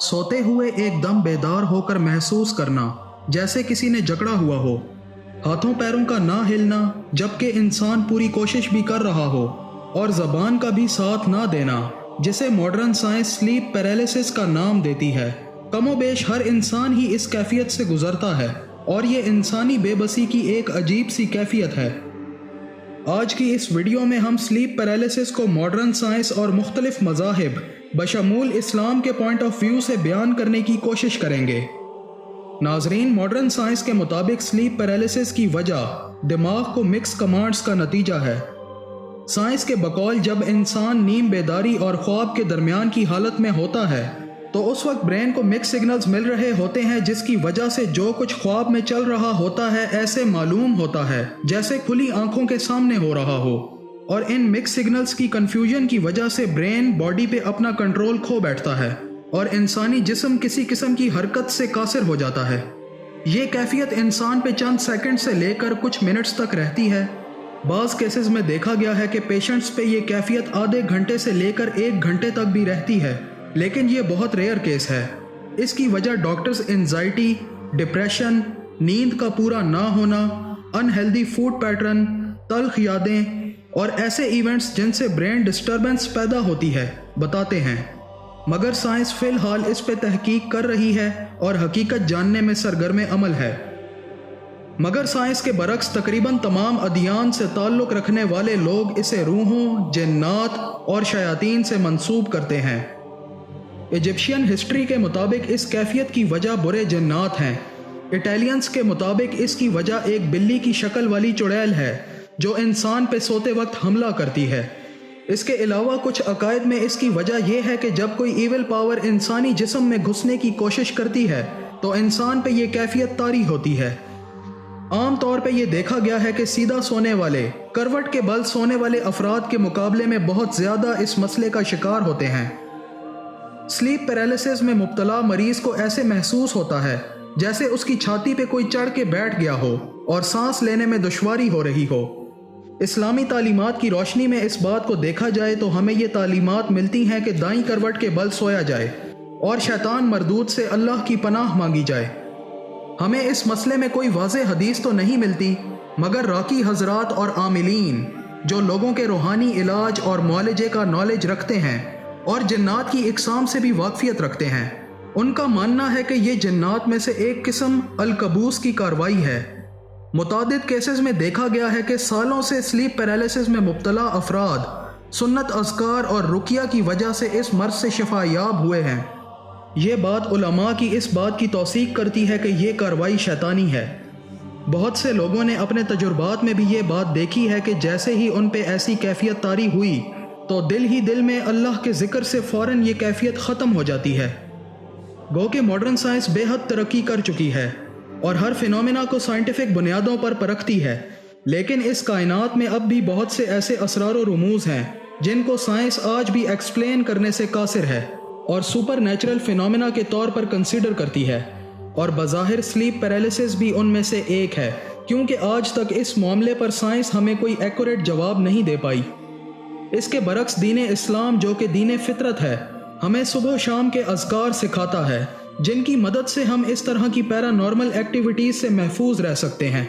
सोते हुए एकदम बेदार होकर महसूस करना जैसे किसी ने जकड़ा हुआ हो, हाथों पैरों का ना हिलना जबकि इंसान पूरी कोशिश भी कर रहा हो, और ज़बान का भी साथ ना देना जिसे मॉडर्न साइंस स्लीप पैरालिसिस का नाम देती है। कमोबेश हर इंसान ही इस कैफियत से गुजरता है और ये इंसानी बेबसी की एक अजीब सी कैफियत है। आज की इस वीडियो में हम स्लीप पैरालिसिस को मॉडर्न साइंस और मुख्तलिफ मज़ाहिब बशमूल इस्लाम के पॉइंट ऑफ व्यू से बयान करने की कोशिश करेंगे। नाजरीन, मॉडर्न साइंस के मुताबिक स्लीप पैरालिसिस की वजह दिमाग को मिक्स कमांड्स का नतीजा है। साइंस के बकौल जब इंसान नींद बेदारी और ख्वाब के दरमियान की हालत में होता है तो उस वक्त ब्रेन को मिक्स सिग्नल्स मिल रहे होते हैं जिसकी वजह से जो कुछ ख्वाब में चल रहा होता है ऐसे मालूम होता है जैसे खुली आंखों के सामने हो रहा हो, और इन मिक्स सिग्नल्स की कंफ्यूजन की वजह से ब्रेन बॉडी पे अपना कंट्रोल खो बैठता है और इंसानी जिस्म किसी किस्म की हरकत से कासिर हो जाता है। ये कैफियत इंसान पे चंद सेकंड से लेकर कुछ मिनट्स तक रहती है। बाज़ केसेस में देखा गया है कि पेशेंट्स पे ये कैफियत आधे घंटे से लेकर 1 घंटे तक भी रहती है, लेकिन ये बहुत रेयर केस है। इसकी वजह डॉक्टर्स एंजाइटी, डिप्रेशन, नींद का पूरा ना होना, अनहेल्दी फूड पैटर्न, तल्ख यादें और ऐसे इवेंट्स जिनसे ब्रेन डिस्टर्बेंस पैदा होती है बताते हैं। मगर साइंस फ़िलहाल इस पे तहकीक कर रही है और हकीकत जानने में सरगर्म अमल है। मगर साइंस के बरक्स तकरीबन तमाम अदियान से ताल्लुक़ रखने वाले लोग इसे रूहों, जिन्नात और शयातीन से मंसूब करते हैं। इजिप्शियन हिस्ट्री के मुताबिक इस कैफियत की वजह बुरे जिन्नात हैं। इटालियंस के मुताबिक इसकी वजह एक बिल्ली की शक्ल वाली चुड़ैल है जो इंसान पे सोते वक्त हमला करती है। इसके अलावा कुछ अकायद में इसकी वजह यह है कि जब कोई ईविल पावर इंसानी जिस्म में घुसने की कोशिश करती है तो इंसान पे ये कैफियत तारी होती है। आम तौर पे ये देखा गया है कि सीधा सोने वाले, करवट के बल सोने वाले अफराद के मुकाबले में बहुत ज़्यादा इस मसले का शिकार होते हैं। स्लीप पैरालिसिस में मुब्तला मरीज को ऐसे महसूस होता है जैसे उसकी छाती पे कोई चढ़ के बैठ गया हो और सांस लेने में दुश्वारी हो रही हो। इस्लामी तालीमात की रोशनी में इस बात को देखा जाए तो हमें ये तालीमात मिलती हैं कि दाईं करवट के बल सोया जाए और शैतान मरदूद से अल्लाह की पनाह मांगी जाए। हमें इस मसले में कोई वाज़ेह हदीस तो नहीं मिलती, मगर राकी हजरात और आमिलीन जो लोगों के रूहानी इलाज और मुआलजे का नॉलेज रखते हैं और जन्नात की इकसाम से भी वाकफियत रखते हैं, उनका मानना है कि ये जन्नात में से एक किस्म अलकबूस की कार्रवाई है। मुतादिद केसेस में देखा गया है कि सालों से स्लीप पैरालिसिस में मुब्तला अफराद सुन्नत अज़कार और रुकिया की वजह से इस मर्ज से शिफायाब हुए हैं। ये बात उलमा की इस बात की तौसीक करती है कि ये कार्रवाई शैतानी है। बहुत से लोगों ने अपने तजुर्बात में भी ये बात देखी है कि जैसे ही उन पे ऐसी कैफियत तारी हुई तो दिल ही दिल में अल्लाह के ज़िक्र से फ़ौरन ये कैफियत ख़त्म हो जाती है। गो कि मॉडर्न साइंस बेहद तरक्की कर चुकी है और हर फिनोमेना को साइंटिफिक बुनियादों पर परखती है, लेकिन इस कायनात में अब भी बहुत से ऐसे असरार व रुमूज़ हैं जिनको साइंस आज भी एक्सप्लेन करने से कासिर है और सुपर नेचुरल फिनोमेना के तौर पर कंसीडर करती है, और बज़ाहिर स्लीप पैरालिसिस भी उनमें से एक है, क्योंकि आज तक इस मामले पर साइंस हमें कोई एक्यूरेट जवाब नहीं दे पाई। इसके बरक्स दीन इस्लाम जो कि दीन फितरत है, हमें सुबह शाम के अज़कार सिखाता है जिनकी मदद से हम इस तरह की पैरानॉर्मल एक्टिविटीज़ से महफूज रह सकते हैं।